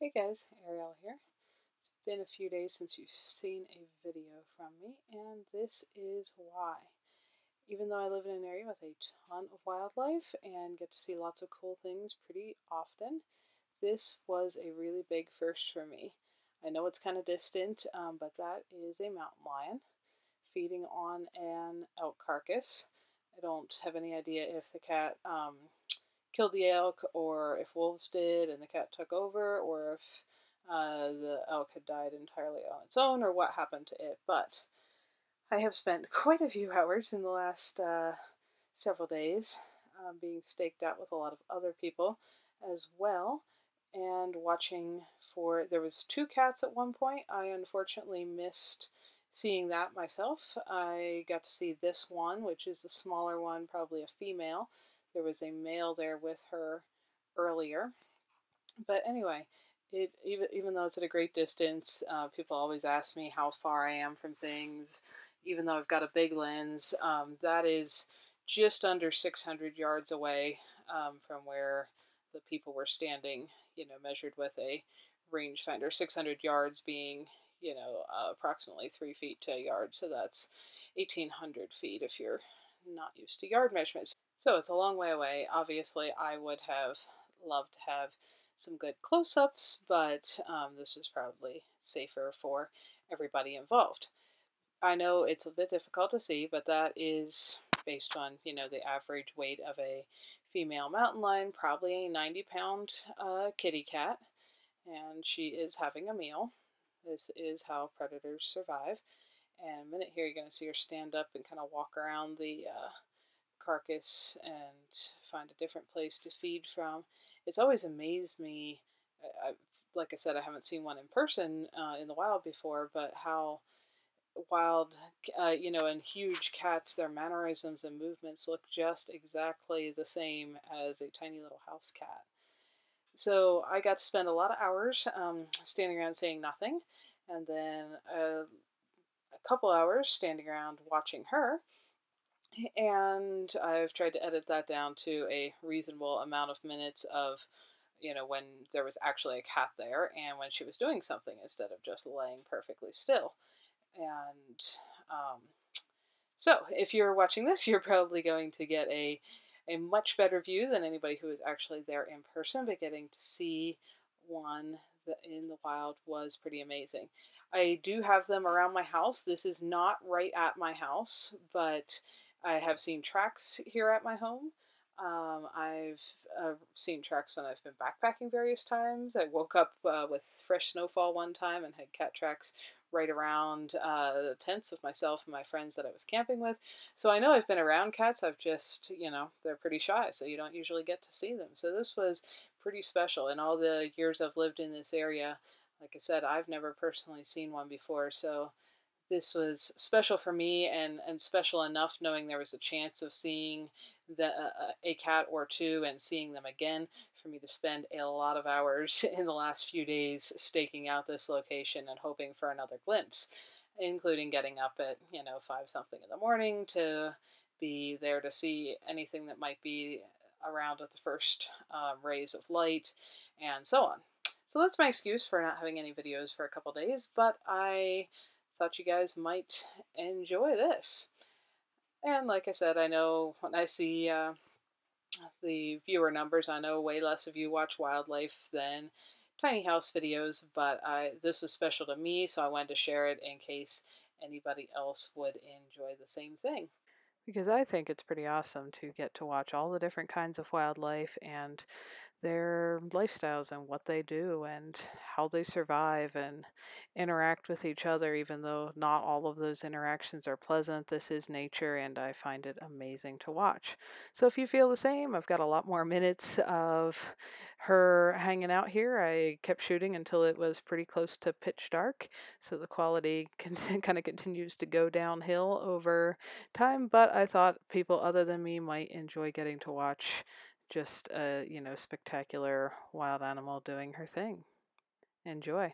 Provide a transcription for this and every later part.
Hey guys, Ariel here. It's been a few days since you've seen a video from me, and this is why. Even though I live in an area with a ton of wildlife and get to see lots of cool things pretty often, this was a really big first for me. I know it's kind of distant, but that is a mountain lion feeding on an elk carcass. I don't have any idea if the cat killed the elk, or if wolves did and the cat took over, or if the elk had died entirely on its own, or what happened to it. But I have spent quite a few hours in the last several days being staked out with a lot of other people as well, and watching for. There was two cats at one point. I unfortunately missed seeing that myself. I got to see this one, which is the smaller one, probably a female. There was a male there with her earlier. But anyway, even though it's at a great distance, people always ask me how far I am from things. Even though I've got a big lens, that is just under 600 yards away from where the people were standing, measured with a rangefinder. 600 yards being, approximately 3 feet to a yard. So that's 1,800 feet if you're not used to yard measurements. So it's a long way away. Obviously, I would have loved to have some good close-ups, but this is probably safer for everybody involved. I know it's a bit difficult to see, but that is based on, the average weight of a female mountain lion, probably a 90-pound kitty cat, and she is having a meal. This is how predators survive. And in a minute here, you're going to see her stand up and kind of walk around the carcass and find a different place to feed from. It's always amazed me. Like I said, I haven't seen one in person in the wild before, but how wild, and huge cats, their mannerisms and movements look just exactly the same as a tiny little house cat. So I got to spend a lot of hours standing around saying nothing, and then a couple hours standing around watching her. And I've tried to edit that down to a reasonable amount of minutes of, when there was actually a cat there and when she was doing something instead of just laying perfectly still. And so if you're watching this, you're probably going to get a much better view than anybody who is actually there in person, but getting to see one in the wild was pretty amazing. I do have them around my house. This is not right at my house, but I have seen tracks here at my home. I've seen tracks when I've been backpacking various times. I woke up with fresh snowfall one time and had cat tracks right around the tents of myself and my friends that I was camping with. So I know I've been around cats. I've just, they're pretty shy, so you don't usually get to see them. So this was pretty special. In all the years I've lived in this area, like I said, I've never personally seen one before. So this was special for me, and special enough knowing there was a chance of seeing a cat or two and seeing them again, for me to spend a lot of hours in the last few days staking out this location and hoping for another glimpse, including getting up at 5 something in the morning to be there to see anything that might be around at the first rays of light, and so on. So that's my excuse for not having any videos for a couple days, but I thought you guys might enjoy this. And like I said, I know when I see the viewer numbers, I know way less of you watch wildlife than tiny house videos, but this was special to me, so I wanted to share it in case anybody else would enjoy the same thing. Because I think it's pretty awesome to get to watch all the different kinds of wildlife and their lifestyles and what they do and how they survive and interact with each other, even though not all of those interactions are pleasant. This is nature, and I find it amazing to watch. So if you feel the same, I've got a lot more minutes of her hanging out here. I kept shooting until it was pretty close to pitch dark, so the quality kind of continues to go downhill over time, but I thought people other than me might enjoy getting to watch just a, spectacular wild animal doing her thing. Enjoy.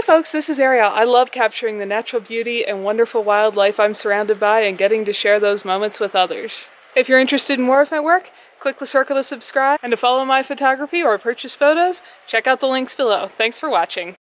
Hey folks, this is Ariel. I love capturing the natural beauty and wonderful wildlife I'm surrounded by and getting to share those moments with others. If you're interested in more of my work, click the circle to subscribe, and to follow my photography or purchase photos, check out the links below. Thanks for watching.